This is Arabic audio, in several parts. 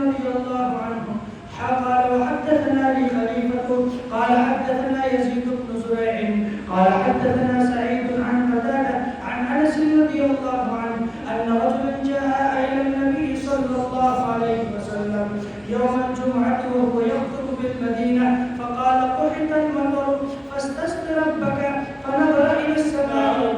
رضي الله عنه قال وحدثنا لي خليفة قال حدثنا يزيد بن زريع قال حدثنا سعيد عن قتادة عن أنس رضي الله عنه أن رجلا جاء إلى النبي صلى الله عليه وسلم يوم الجمعة وهو يخطب بالمدينة فقال قحط المطر فاستسق ربك فنظر إلى السماء.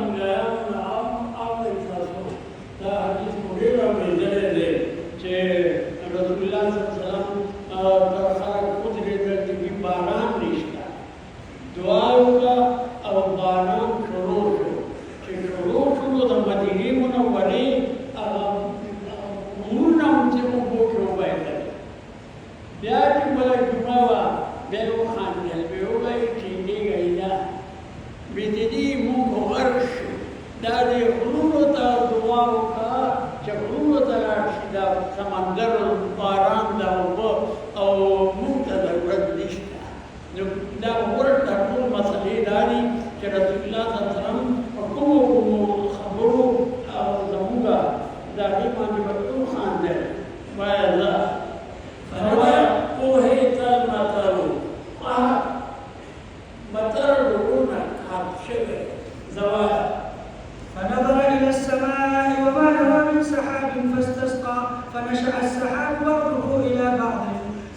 فنظر إلى السماء وما نرى من سحاب فاستسقى فنشأ السحاب بعضه إلى بعض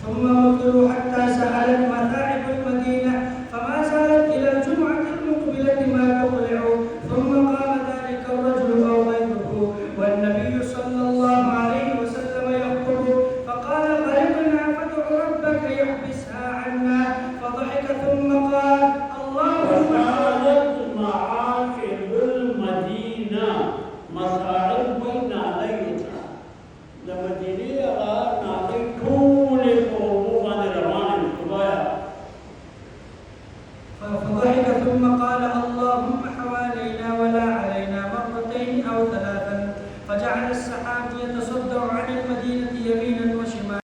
ثم مطروا حتى سألت متاعب المدينة فما زالت إلى الجمعة المقبلة ما تطلع ثم قام ذلك الرجل أو غيره والنبي صلى الله عليه وسلم يخطب فقال غرقنا فادع ربك يحبسها عنا